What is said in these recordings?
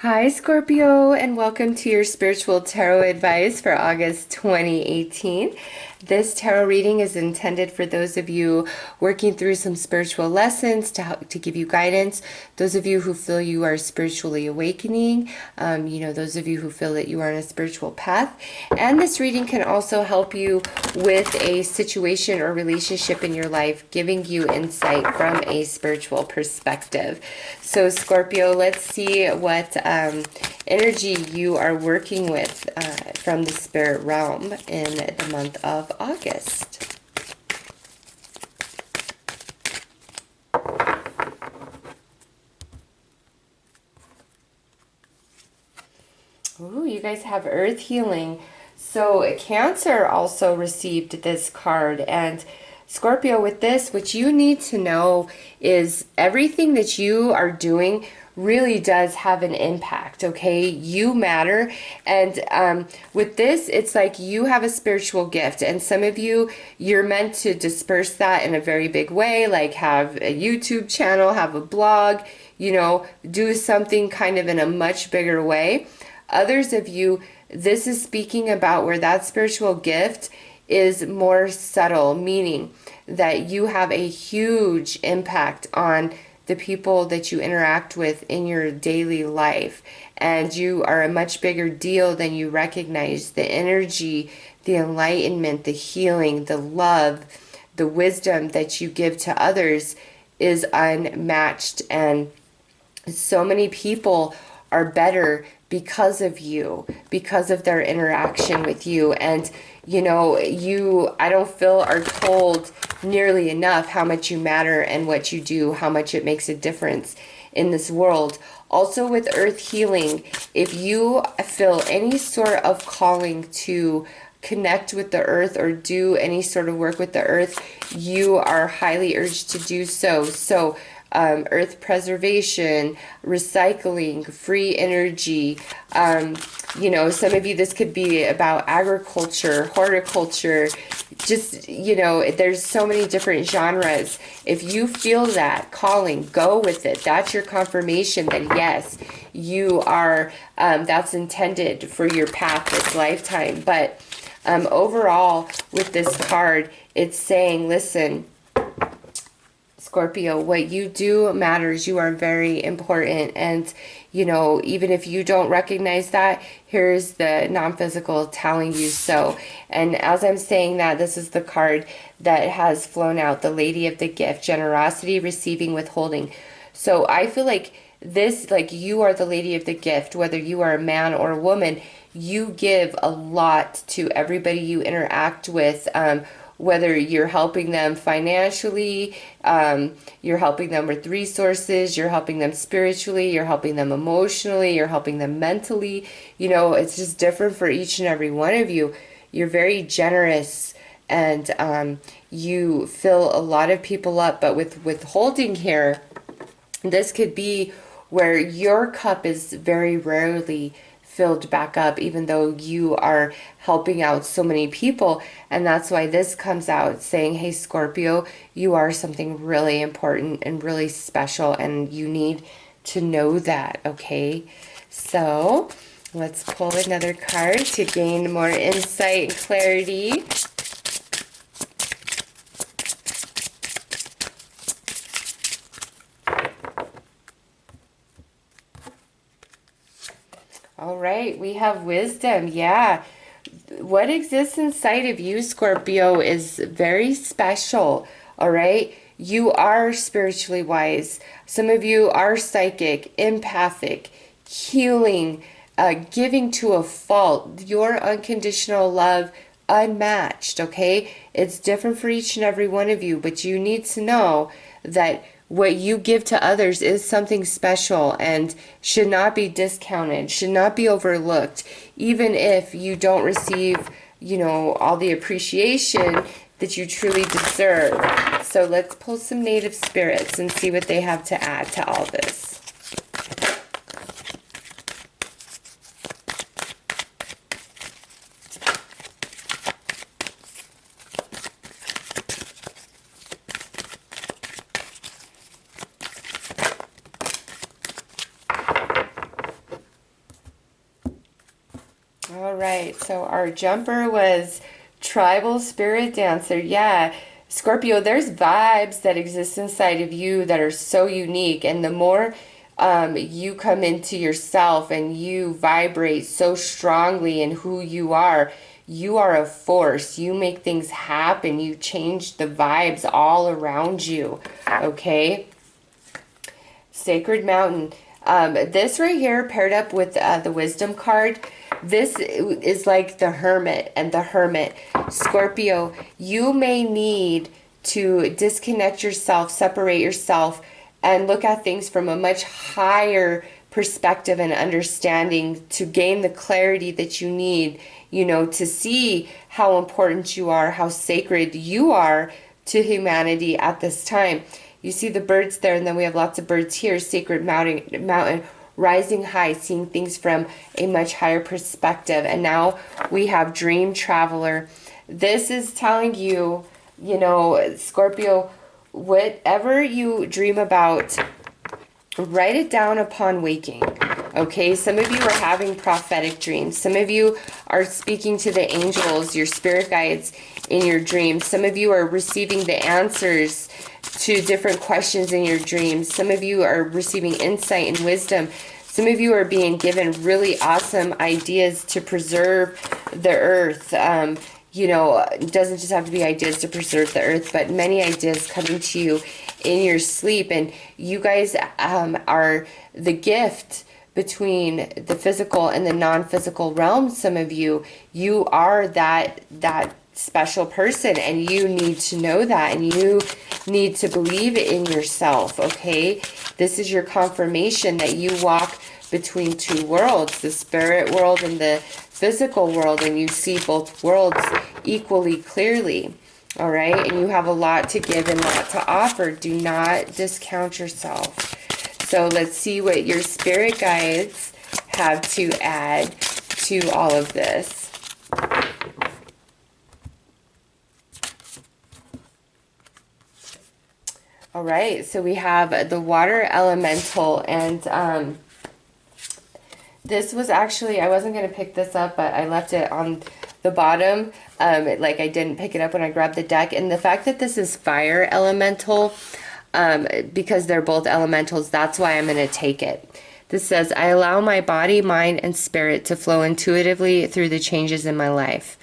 Hi, Scorpio, and welcome to your spiritual tarot advice for August 2018. This tarot reading is intended for those of you working through some spiritual lessons to give you guidance. Those of you who feel you are spiritually awakening, those of you who feel that you are on a spiritual path. And this reading can also help you with a situation or relationship in your life, giving you insight from a spiritual perspective. So, Scorpio, let's see what energy you are working with from the spirit realm in the month of August. Ooh, you guys have earth healing. So Cancer also received this card, and Scorpio, with this, what you need to know is everything that you are doing really does have an impact, okay? You matter. And with this, it's like you have a spiritual gift, and some of you, you're meant to disperse that in a very big way, like have a YouTube channel, have a blog, do something kind of in a much bigger way. Others of you, this is speaking about where that spiritual gift is more subtle, meaning that you have a huge impact on the people that you interact with in your daily life, and you are a much bigger deal than you recognize. The energy, the enlightenment, the healing, the love, the wisdom that you give to others is unmatched, and so many people are better because of you, because of their interaction with you. And I don't feel are told nearly enough how much you matter and what you do, how much it makes a difference in this world. Also with earth healing, if you feel any sort of calling to connect with the earth or do any sort of work with the earth, you are highly urged to do so. So earth preservation, recycling, free energy. Some of you, this could be about agriculture, horticulture, just, there's so many different genres. If you feel that calling, go with it. That's your confirmation that yes, you are, that's intended for your path this lifetime. But overall, with this card, it's saying, listen, Scorpio, what you do matters. You are very important. And, even if you don't recognize that, here's the non-physical telling you so. And as I'm saying that, this is the card that has flown out, the Lady of the Gift, generosity, receiving, withholding. So I feel like this, like you are the Lady of the Gift, whether you are a man or a woman, you give a lot to everybody you interact with, whether you're helping them financially, you're helping them with resources, you're helping them spiritually, you're helping them emotionally, you're helping them mentally. It's just different for each and every one of you. You're very generous, and you fill a lot of people up. But with withholding here, this could be where your cup is very rarely filled back up, even though you are helping out so many people. And that's why this comes out saying, hey, Scorpio, you are something really important and really special, and you need to know that, okay? So let's pull another card to gain more insight and clarity. All right, we have wisdom. Yeah. What exists inside of you, Scorpio, is very special. All right. You are spiritually wise. Some of you are psychic, empathic, healing, giving to a fault. Your unconditional love, unmatched. Okay. It's different for each and every one of you, but you need to know that what you give to others is something special and should not be discounted, should not be overlooked, even if you don't receive, all the appreciation that you truly deserve. So let's pull some native spirits and see what they have to add to all this. right, so our jumper was tribal spirit dancer. Yeah, Scorpio, there's vibes that exist inside of you that are so unique, and the more you come into yourself and you vibrate so strongly in who you are a force. You make things happen. You change the vibes all around you. Okay? Sacred Mountain. This right here paired up with the Wisdom card, this is like the Hermit and the Hermit. Scorpio, you may need to disconnect yourself, separate yourself, and look at things from a much higher perspective and understanding to gain the clarity that you need, you know, to see how important you are, how sacred you are to humanity at this time. You see the birds there, and then we have lots of birds here. Sacred mountain, rising high, seeing things from a much higher perspective. And now we have Dream Traveler. This is telling you, you know, Scorpio, whatever you dream about, write it down upon waking. Okay, some of you are having prophetic dreams. Some of you are speaking to the angels, your spirit guides in your dreams. Some of you are receiving the answers to different questions in your dreams. Some of you are receiving insight and wisdom. Some of you are being given really awesome ideas to preserve the earth. You know, it doesn't just have to be ideas to preserve the earth, but many ideas coming to you in your sleep. And you guys are the gift between the physical and the non-physical realm. Some of you are that special person, and you need to know that, and you need to believe in yourself. Okay, this is your confirmation that you walk between two worlds, the spirit world and the physical world, and you see both worlds equally clearly. All right, and you have a lot to give and a lot to offer. Do not discount yourself. So let's see what your spirit guides have to add to all of this. All right, so we have the water elemental, and this was actually, I wasn't going to pick this up, but I left it on the bottom. Like I didn't pick it up when I grabbed the deck. And the fact that this is fire elemental, because they're both elementals, that's why I'm going to take it. This says, I allow my body, mind, and spirit to flow intuitively through the changes in my life.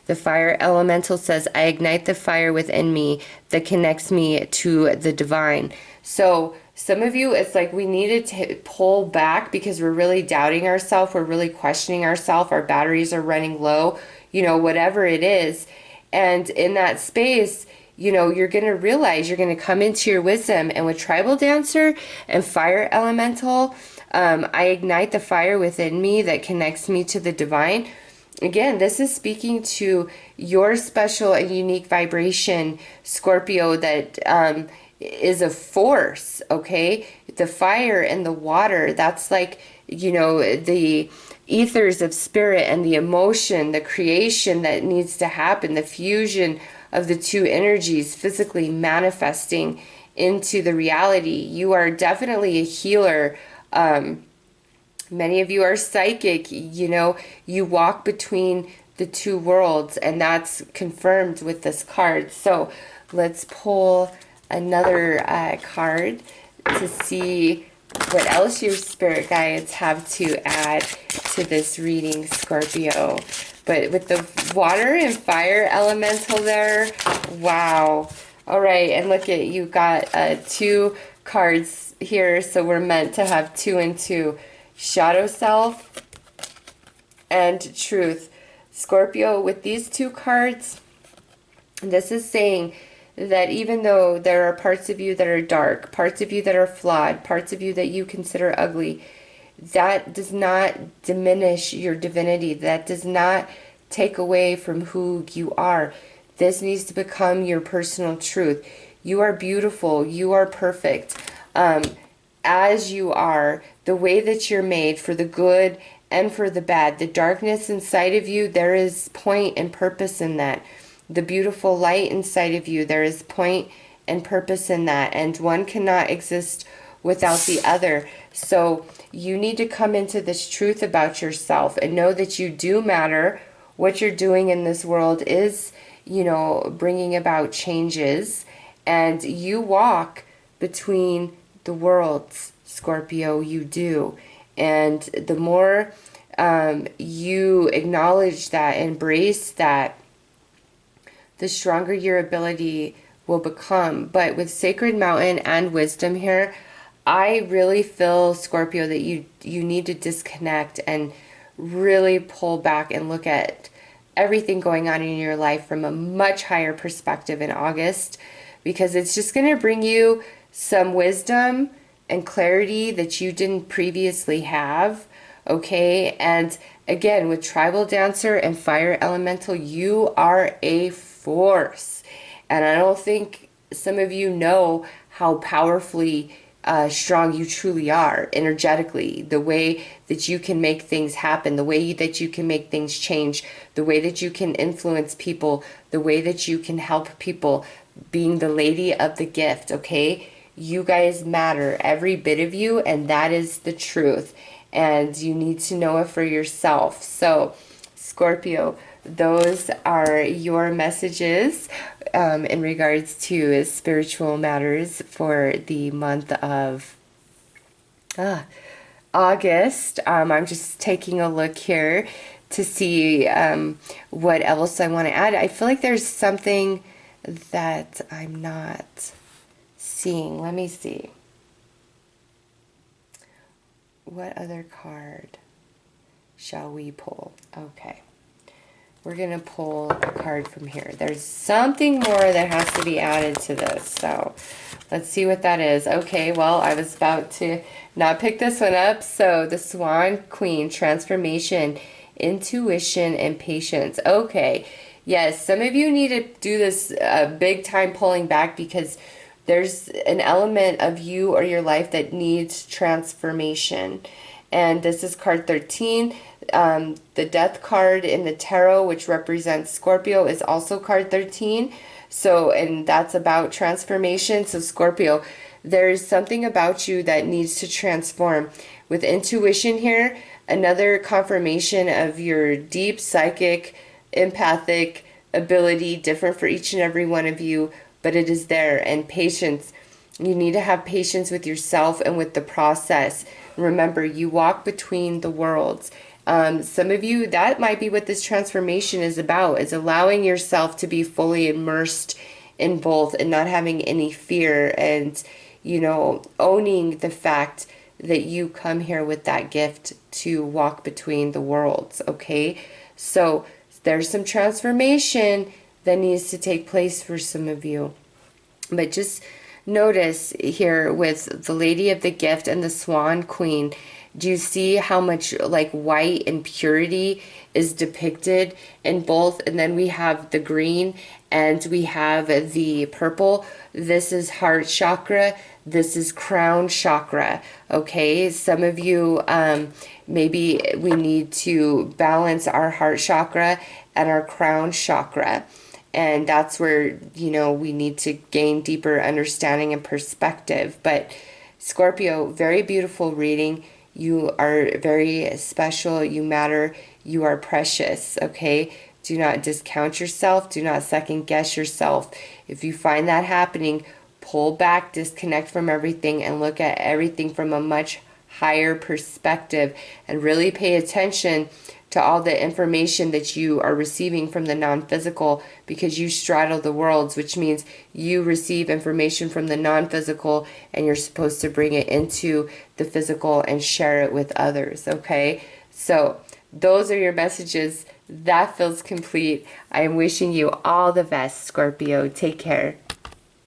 The fire elemental says, I ignite the fire within me that connects me to the divine. So some of you, it's like we needed to pull back because we're really doubting ourselves. We're really questioning ourselves. Our batteries are running low, you know, whatever it is. And in that space, you know, you're going to realize you're going to come into your wisdom. And with Tribal Dancer and Fire Elemental, I ignite the fire within me that connects me to the divine. Again, this is speaking to your special and unique vibration, Scorpio, that is a force, okay? The fire and the water, that's like, you know, the ethers of spirit and the emotion, the creation that needs to happen, the fusion of the two energies physically manifesting into the reality. You are definitely a healer. Many of you are psychic, you know, you walk between the two worlds, and that's confirmed with this card. So let's pull another card to see what else your spirit guides have to add to this reading, Scorpio. But with the water and fire elemental there, wow. All right, and look at, you got 2 cards here, so we're meant to have 2 and 2. Shadow Self and Truth. Scorpio, with these 2 cards, this is saying that even though there are parts of you that are dark, parts of you that are flawed, parts of you that you consider ugly, that does not diminish your divinity. That does not take away from who you are. This needs to become your personal truth. You are beautiful. You are perfect. As you are, the way that you're made, for the good and for the bad. The darkness inside of you, there is point and purpose in that. The beautiful light inside of you, there is point and purpose in that. And one cannot exist without the other. So you need to come into this truth about yourself and know that you do matter. What you're doing in this world is, you know, bringing about changes, and you walk between the worlds, Scorpio, you do. And the more you acknowledge that, embrace that, the stronger your ability will become. But with Sacred Mountain and Wisdom here, I really feel, Scorpio, that you need to disconnect and really pull back and look at everything going on in your life from a much higher perspective in August, because it's just going to bring you some wisdom and clarity that you didn't previously have. Okay, and again, with Tribal Dancer and Fire Elemental, you are a force. And I don't think some of you know how powerfully strong you truly are energetically, the way that you can make things happen, the way that you can make things change, the way that you can influence people, the way that you can help people, being the lady of the gift. Okay, you guys matter, every bit of you, and that is the truth, and you need to know it for yourself. So Scorpio, those are your messages in regards to spiritual matters for the month of August. I'm just taking a look here to see what else I want to add. I feel like there's something that I'm not seeing. Let me see. What other card shall we pull? Okay. We're going to pull a card from here. There's something more that has to be added to this. So let's see what that is. Okay, well, I was about to not pick this one up. So the Swan Queen, transformation, intuition, and patience. Okay, yes, some of you need to do this big time pulling back, because there's an element of you or your life that needs transformation. And this is card 13. The Death card in the tarot, which represents Scorpio, is also card 13. So, and that's about transformation. So Scorpio, there's something about you that needs to transform. With intuition here, another confirmation of your deep psychic, empathic ability, different for each and every one of you, but it is there. And patience. You need to have patience with yourself and with the process. Remember, you walk between the worlds. Some of you, that might be what this transformation is about, is allowing yourself to be fully immersed in both and not having any fear, and, you know, owning the fact that you come here with that gift to walk between the worlds. Okay, so there's some transformation that needs to take place for some of you. But just notice here with the Lady of the Gift and the Swan Queen, do you see how much like white and purity is depicted in both? And then we have the green and we have the purple. This is heart chakra. This is crown chakra. Okay, some of you, maybe we need to balance our heart chakra and our crown chakra. And that's where, you know, we need to gain deeper understanding and perspective. But Scorpio, very beautiful reading. You are very special. You matter. You are precious. Okay? Do not discount yourself. Do not second guess yourself. If you find that happening, pull back, disconnect from everything, and look at everything from a much higher perspective, and really pay attention to all the information that you are receiving from the non-physical, because you straddle the worlds, which means you receive information from the non-physical and you're supposed to bring it into the physical and share it with others. Okay, so those are your messages. That feels complete. I am wishing you all the best, Scorpio. Take care.